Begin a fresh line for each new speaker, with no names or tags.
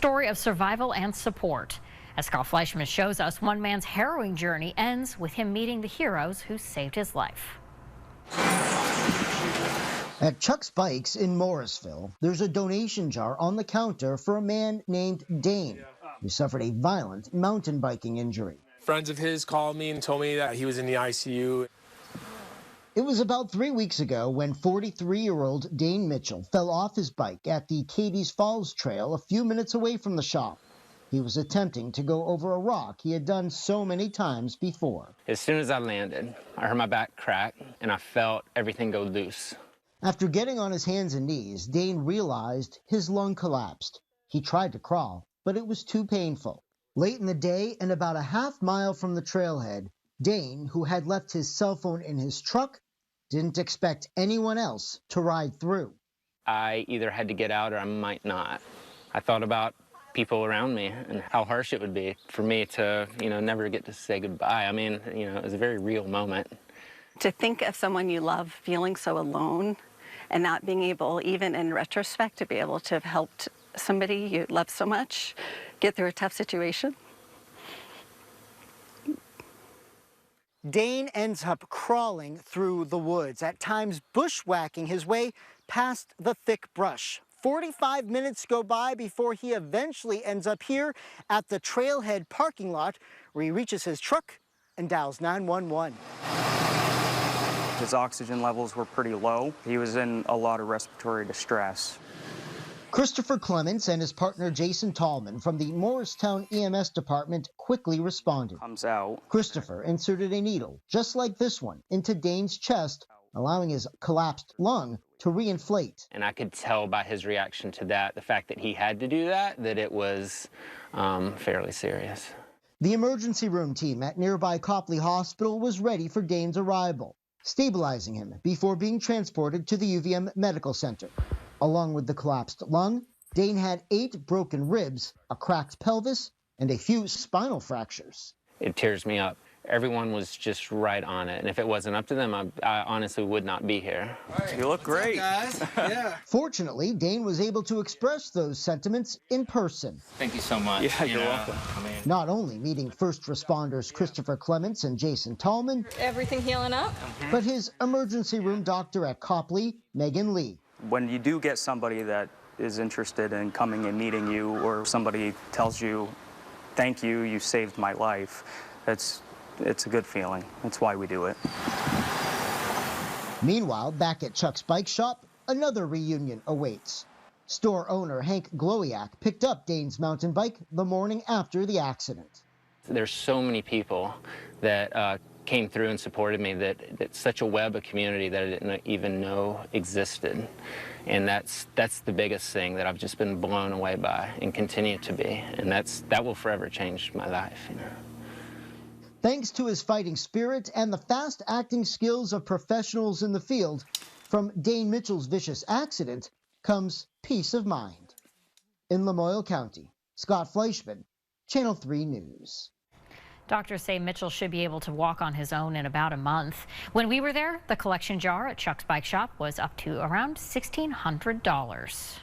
story of survival and support. As Scott Fleischman shows us, one man's harrowing journey ends with him meeting the heroes who saved his life.
At Chuck's Bikes in Morrisville, there's a donation jar on the counter for a man named Dane, who suffered a violent mountain biking injury.
Friends of his called me and told me that he was in the ICU.
It was about 3 weeks ago when 43-year-old Dane Mitchell fell off his bike at the Cadies Falls Trail a few minutes away from the shop. He was attempting to go over a rock he had done so many times before.
As soon as I landed, I heard my back crack and I felt everything go loose.
After getting on his hands and knees, Dane realized his lung collapsed. He tried to crawl, but it was too painful. Late in the day and about a half-mile from the trailhead, Dane, who had left his cell phone in his truck, didn't expect anyone else to ride through.
I either had to get out or I might not. I thought about people around me and how harsh it would be for me to, never get to say goodbye. I mean, it was a very real moment.
To think of someone you love feeling so alone and not being able, even in retrospect, to be able to have helped somebody you love so much get through a tough situation.
Dane ends up crawling through the woods, at times bushwhacking his way past the thick brush. 45 minutes go by before he eventually ends up here at the trailhead parking lot, where he reaches his truck and dials 911.
His oxygen levels were pretty low. He was in a lot of respiratory distress.
Christopher Clements and his partner Jason Tallman from the Morristown EMS department quickly responded.
Comes out.
Christopher inserted a needle, just like this one, into Dane's chest, allowing his collapsed lung to reinflate.
And I could tell by his reaction to that, the fact that he had to do that it was fairly serious.
The emergency room team at nearby Copley Hospital was ready for Dane's arrival, stabilizing him before being transported to the UVM Medical Center. Along with the collapsed lung, Dane had 8 broken ribs, a cracked pelvis, and a few spinal fractures.
It tears me up. Everyone was just right on it, and if it wasn't up to them, I honestly would not be here.
Right. You look great.
What's up, guys? Yeah.
Fortunately, Dane was able to express those sentiments in person.
Thank you so much.
Yeah, you're welcome.
Not only meeting first responders Christopher Clements and Jason Tallman,
everything healing up,
but his emergency room doctor at Copley, Megan Lee.
When you do get somebody that is interested in coming and meeting you, or somebody tells you, thank you, you saved my life, it's a good feeling. That's why we do it.
Meanwhile, back at Chuck's Bike Shop, another reunion awaits. Store owner Hank Glowiak picked up Dane's mountain bike the morning after the accident.
There's so many people that came through and supported me, that's such a web of community that I didn't even know existed. And that's the biggest thing that I've just been blown away by and continue to be. And that will forever change my life.
Thanks to his fighting spirit and the fast-acting skills of professionals in the field, from Dane Mitchell's vicious accident comes peace of mind. In Lamoille County, Scott Fleischman, Channel 3 News.
Doctors say Mitchell should be able to walk on his own in about a month. When we were there, the collection jar at Chuck's Bike Shop was up to around $1,600.